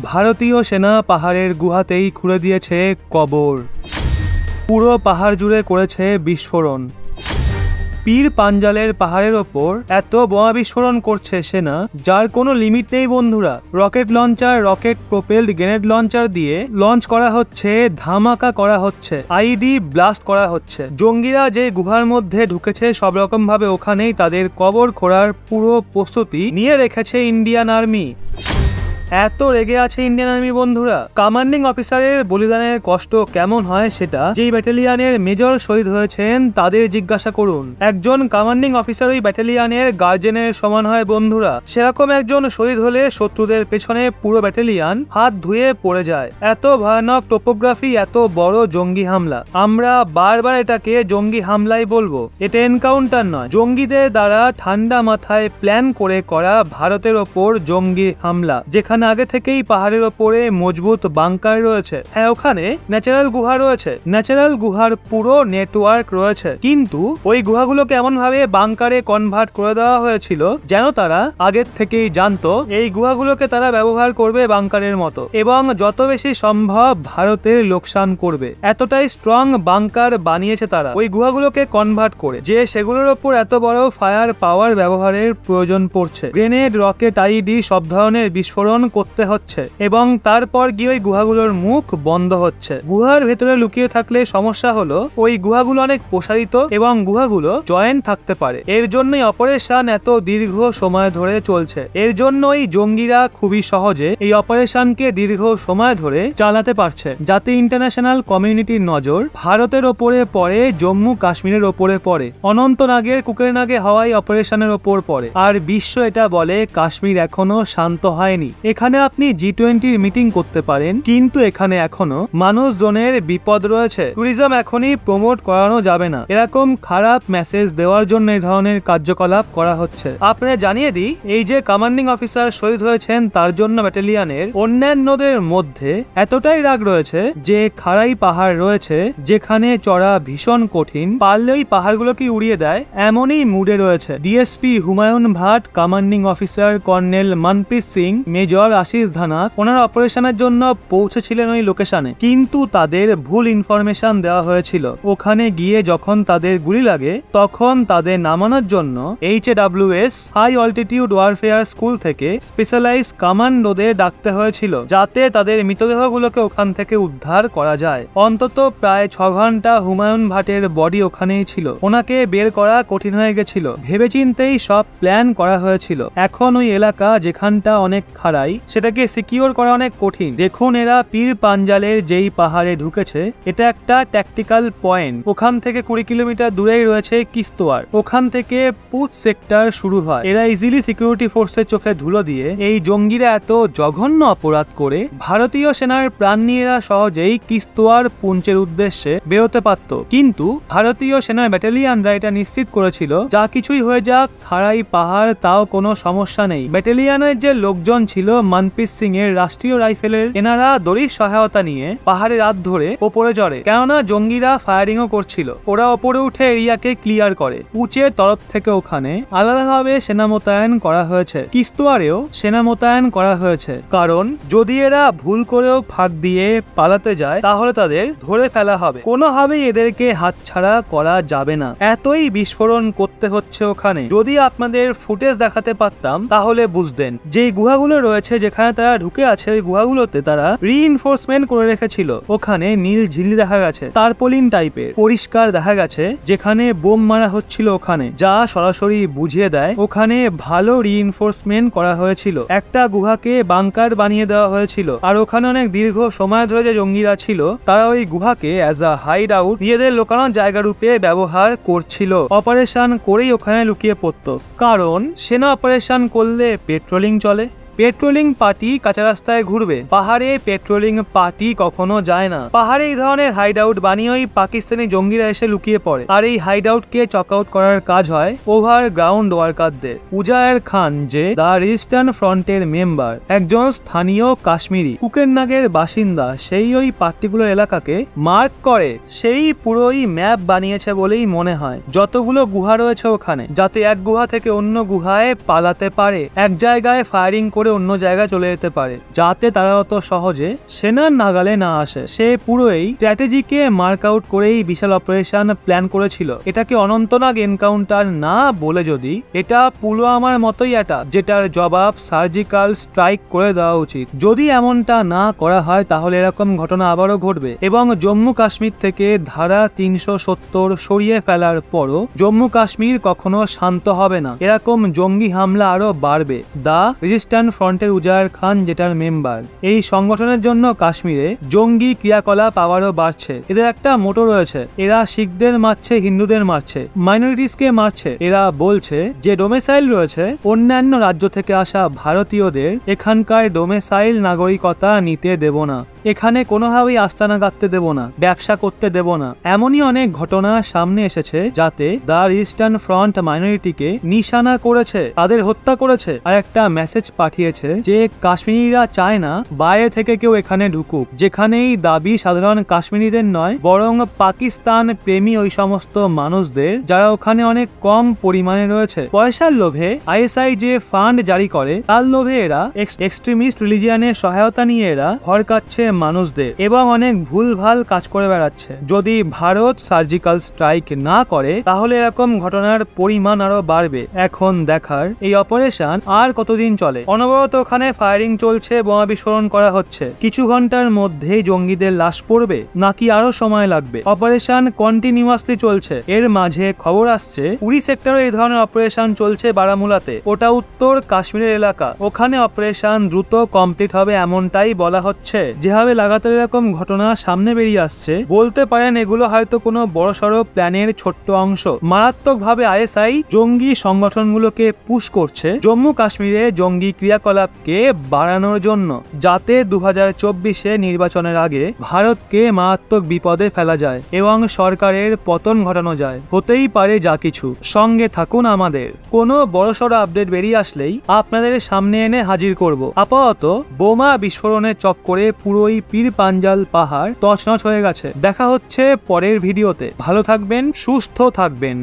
ভারতীয় সেনা পাহাড়ের গুহাতেই খুঁড়ে দিয়েছে কবর। পুরো পাহাড় জুড়ে করেছে বিস্ফোরণ। পীর পাঞ্জালের পাহাড়ের ওপর এত বোমা বিস্ফোরণ করছে সেনা, যার কোনো লিমিট নেই বন্ধুরা। Rocket launcher, rocket propelled grenade launcher দিয়ে লঞ্চ করা হচ্ছে, ধামাকা করা হচ্ছে, আইডি ব্লাস্ট করা হচ্ছে। জঙ্গিরা যে গুহার মধ্যে ঢুকেছে সব রকম ভাবে ওখানেই তাদের কবর খোঁড়ার পুরো প্রস্তুতি নিয়ে রেখেছে ইন্ডিয়ান আর্মি। এত রেগে আছে ইন্ডিয়ান আর্মি বন্ধুরা। কমান্ডিং অফিসারের বলিদানের কষ্ট কেমন হয় সেটা যেই ব্যাটালিয়ানের মেজর শহীদ হয়েছেন তাদের জিজ্ঞাসা করুন। একজন কমান্ডিং অফিসার ওই ব্যাটালিয়ানের গার্জেনের সমান হয় বন্ধুরা। সেরকম একজন শহীদ হলে শত্রুদের পেছনে পুরো ব্যাটালিয়ান হাত ধুয়ে পড়ে যায়। এত ভয়ানক টোপোগ্রাফি, এত বড় জঙ্গি হামলা। আমরা বারবার এটাকে জঙ্গি হামলাই বলবো, এটা এনকাউন্টার নয়। জঙ্গিদের দ্বারা ঠান্ডা মাথায় প্ল্যান করে করা ভারতের ওপর জঙ্গি হামলা, যেখানে আগে থেকেই পাহাড়ের ওপরে মজবুত বাংকার রয়েছে। হ্যাঁ, ওখানে ন্যাচারাল গুহা রয়েছে, ন্যাচারাল গুহার পুরো নেটওয়ার্ক রয়েছে, কিন্তু ওই গুহাগুলোকে এমন ভাবে বাংকারে কনভার্ট করে দেওয়া হয়েছিল যেন তারা আগের থেকেই জানতো এই গুহাগুলোকে তারা ব্যবহার করবে বাংকারের মতো এবং যত বেশি সম্ভব ভারতের লোকসান করবে। এতটাই স্ট্রং বাংকার বানিয়েছে তারা ওই গুহাগুলোকে কনভার্ট করে যে সেগুলোর ওপর এত বড় ফায়ার পাওয়ার ব্যবহারের প্রয়োজন পড়ছে। গ্রেনেড, রকেট, আইডি সব ধরনের বিস্ফোরণ করতে হচ্ছে এবং তারপর গিয়ে ওই গুহাগুলোর মুখ বন্ধ হচ্ছে। গুহার ভেতরে লুকিয়ে থাকলে সমস্যা হলো ওই গুহাগুলো অনেক প্রসারিত এবং গুহাগুলো জয়েন্ট থাকতে পারে। এর জন্যই অপারেশন এত দীর্ঘ সময় ধরে চলছে। এর জন্যই জঙ্গিরা খুবই সহজে এই অপারেশনকে দীর্ঘ সময় ধরে চালাতে পারছে, যাতে ইন্টারন্যাশনাল কমিউনিটির নজর ভারতের ওপরে পড়ে, জম্মু কাশ্মীরের ওপরে পড়ে, অনন্তনাগের কুকেরনাগে হওয়াই অপারেশনের ওপর পড়ে। আর বিশ্ব এটা বলে কাশ্মীর এখনো শান্ত হয়নি। এখানে আপনি G20 মিটিং করতে পারেন, কিন্তু এখানে এখনো মানুষজনের বিপদ রয়েছে। ট্যুরিজম এখনই প্রমোট করানো যাবে না। এরকম খারাপ মেসেজ দেওয়ার জন্য এই ধরনের কার্যকলাপ করা হচ্ছে। আপনাদের জানিয়ে দিই, এই যে কমান্ডিং অফিসার শহীদ হয়েছেন তার জন্য ব্যাটালিয়ানের অন্যান্যদের মধ্যে এতটাই রাগ রয়েছে যে খাড়াই পাহাড় রয়েছে যেখানে চড়া ভীষণ কঠিন, পারলে ওই পাহাড়গুলোকে উড়িয়ে দেয় এমনই মুডে রয়েছে। DSP Humayun Bhat, commanding officer colonel Manpreet Singh, major Ashish Dhanak ওনার অপারেশনের জন্য পৌঁছেছিলেন ওই লোকেশনে, কিন্তু তাদের ভুল ইনফরমেশন দেওয়া হয়েছিল। ওখানে গিয়ে যখন তাদের গুলি লাগে তখন তাদের নামানোর জন্য HAWS high altitude warfare school থেকে স্পেশালাইজ কমান্ডোদের ডাকতে হয়েছিল, যাতে তাদের মৃতদেহগুলোকে ওখান থেকে উদ্ধার করা যায়। অন্তত প্রায় 6 ঘন্টা হুমায়ুন ভাটের বডি ওখানেই ছিল। ওনাকে বের করা কঠিন হয়ে গেছিল। ভেবেচিন্তেই সব প্ল্যান করা হয়েছিল। এখন ওই এলাকা যেখানটা অনেক খাড়াই, সেটাকে সিকিউর করা অনেক কঠিন। দেখুন, এরা পীর পাঞ্জালের যেই পাহাড়ে ঢুকেছে, এটা একটা ট্যাকটিক্যাল পয়েন্ট। ওখান থেকে 20 কিলোমিটার দূরেই রয়েছে কিস্তোয়ার। ওখান থেকে পুঁচ সেক্টর শুরু হয়। এরা ইজিলি সিকিউরিটি ফোর্সের চোখে ধুলো দিয়ে এই জঙ্গিরা এত জঘন্য অপরাধ করে ভারতীয় সেনার প্রাণ নিয়ে এরা সহজেই কিস্তোয়ার পুঞ্চের উদ্দেশ্যে বেরোতে পারত, কিন্তু ভারতীয় সেনার ব্যাটালিয়ানরা এটা নিশ্চিত করেছিল যা কিছুই হয়ে যাক, খাড়াই পাহাড় তাও কোনো সমস্যা নেই। ব্যাটালিয়ানের যে লোকজন ছিল মনপ্রীত সিং এর রাষ্ট্রীয় রাইফেলের, এনারা দড়ির সহায়তা নিয়ে পাহাড়ের রাত ধরে ওপরে চড়ে, কেননা জঙ্গিরা ফায়ারিংও করছিল। ওরা ওপরে উঠে এরিয়াকে ক্লিয়ার করে। পুচের তরফ থেকে ওখানে আলাদাভাবে সেনা মোতায়েন করা হয়েছে। কিস্তোয়ারেও সেনা মোতায়েন করা হয়েছে, কারণ যদি এরা ভুল করেও ফাঁক দিয়ে পালাতে যায় তাহলে তাদের ধরে ফেলা হবে। কোনোভাবেই এদেরকে হাতছাড়া করা যাবে না। এতই বিস্ফোরণ করতে হচ্ছে ওখানে। যদি আপনাদের ফুটেজ দেখাতে পারতাম তাহলে বুঝতেন যে গুহাগুলো রয়েছে যেখানে তারা ঢুকে আছে, ওই গুহাগুলোতে তারা রিইনফোর্সমেন্ট করে রেখেছিল। ওখানে নীল ঝিল্লি দেখা গেছে, টারপোলিন টাইপের পরিষ্কার দেখা গেছে যেখানে বোম মারা হচ্ছিল ওখানে, যা সরাসরি বুঝিয়ে দেয় ওখানে ভালো রিইনফোর্সমেন্ট করা হয়েছিল। একটা গুহাকে বাংকার বানিয়ে দেওয়া হয়েছিল, আর ওখানে অনেক দীর্ঘ সময় ধরে যে জঙ্গিরা ছিল তারা ওই গুহাকে অ্যাজ আ হাইড আউট নিজেদের লোকানোর জায়গা রূপে ব্যবহার করছিল। অপারেশন করেই ওখানে লুকিয়ে পড়তো, কারণ সেনা অপারেশন করলে পেট্রোলিং চলে। পেট্রোলিং পার্টি কাঁচা রাস্তায় ঘুরবে, পাহাড়ে পেট্রোলিং পার্টি কখনো যায় না। পাহাড়ে এই ধরনের হাইড আউট বানিয়েই পাকিস্তানি জঙ্গিরা এসে লুকিয়ে পড়ে, আর এই হাইড আউট কে চক আউট করার কাজ হয় ওভার গ্রাউন্ড ওয়ার্কারদের। উজায়ের খান, যে দা রেজিস্ট্যান্ট ফ্রন্টের মেম্বার, একজন স্থানীয় কাশ্মীরি কুকেরনাগের বাসিন্দা, সেই ওই পার্টিকুলার এলাকাকে মার্ক করে সেই পুরোই ম্যাপ বানিয়েছে বলেই মনে হয়। যতগুলো গুহা রয়েছে ওখানে, যাতে এক গুহা থেকে অন্য গুহায় পালাতে পারে। এক জায়গায় ফায়ারিং করে করে অন্য জায়গায় চলে যেতে পারে, যাতে তারা অত সহজে সেনার নাগালে না আসে। সে পুরোই স্ট্র্যাটেজিকে মার্ক আউট করেই বিশাল অপারেশন প্ল্যান করেছিল। এটাকে অনন্তনাগ এনকাউন্টার না বলে যদি এটা পুলওয়ামার মতোই অ্যাটাক, যেটার জবাব সার্জিক্যাল স্ট্রাইক করে দেওয়া উচিত। যদি এমনটা না করা হয় তাহলে এরকম ঘটনা আবারও ঘটবে এবং জম্মু কাশ্মীর থেকে ধারা 370 সরিয়ে ফেলার পরও জম্মু কাশ্মীর কখনো শান্ত হবে না। এরকম জঙ্গি হামলা আরো বাড়বে। দা রেজিস্ট্যান্ট ফ্রন্টের উজার খান, যেটার মেম্বার, এই সংগঠনের জন্য কাশ্মীরে জঙ্গি ক্রিয়াকলাপ আবারও বাড়ছে। এদের একটা মোটো রয়েছে, এরা শিখদের মারছে, হিন্দুদের মারছে, মাইনরিটিসকে মারছে। এরা বলছে যে ডোমেসাইল রয়েছে অন্যান্য রাজ্য থেকে আসা ভারতীয়দের এখানকার ডোমেসাইল নাগরিকতা নিতে দেব না, এখানে কোনোভাবেই আস্তানা গাঁথতে দেব না, ব্যবসা করতে দেব না। এমনই অনেক ঘটনা সামনে এসেছে যাতে দা রেজিস্ট্যান্ট ফ্রন্ট মাইনরিটিকে নিশানা করেছে, তাদের হত্যা করেছে, আর একটা মেসেজ পাঠিয়েছে যে কাশ্মীরিরা চায় না বাইরে থেকে কেউ এখানে ঢুকুক। যেখানেই দাবি সাধারণ কাশ্মীরিদের নয়, বরং পাকিস্তান প্রেমী ওই সমস্ত মানুষদের যারা ওখানে অনেক কম পরিমাণে রয়েছে। পয়সার লোভে আইএসআই যে ফান্ড জারি করে তার লোভে এরা এক্সট্রিমিস্ট রিলিজিয়ানের সহায়তা নিয়ে এরা ভরকাচ্ছে মানুষদের এবং অনেক ভুলভাল কাজ করে বেড়াচ্ছে। যদি ভারত সার্জিক্যাল স্ট্রাইক না করে তাহলে এরকম ঘটনার পরিমাণ আরো বাড়বে। এখন দেখার এই অপারেশন আর কতদিন চলে। অনবরত ওখানে ফায়ারিং চলছে, বোমা বিস্ফোরণ করা হচ্ছে। কিছু ঘন্টার মধ্যেই জঙ্গিদের লাশ পড়বে নাকি আরো সময় লাগবে? অপারেশন কন্টিনিউয়াসলি চলছে। এর মাঝে খবর আসছে উরি সেক্টরে এই ধরনের অপারেশন চলছে বারামুলাতে, ওটা উত্তর কাশ্মীরের এলাকা। ওখানে অপারেশন দ্রুত কমপ্লিট হবে এমনটাই বলা হচ্ছে। যেভাবে লাগাতার এরকম ঘটনা সামনে বেরিয়ে আসছে, বলতে পারেন এগুলো হয়তো কোনো বড়সড় প্ল্যানের ছোট্ট অংশ। মারাত্মকভাবে আইএসআই জঙ্গি সংগঠনগুলোকে পুশ করছে জম্মু কাশ্মীরে জঙ্গি ক্রিয়াকলাপকে বাড়ানোর জন্য, যাতে 2024-এ নির্বাচনের আগে ভারতকে মারাত্মক বিপদে ফেলা যায় এবং সরকারের পতন ঘটানো যায়। হতেই পারে যা কিছু। সঙ্গে থাকুন আমাদের। কোনো বড়সড় আপডেট বেরিয়ে আসলেই আপনাদের সামনে এনে হাজির করব। আপাতত বোমা বিস্ফোরণের চক্করে পুরোই পীর পাঞ্জাল পাহাড় তছনছ হয়ে গেছে। দেখা হচ্ছে পরের ভিডিওতে। ভালো থাকবেন, সুস্থ থাকবেন।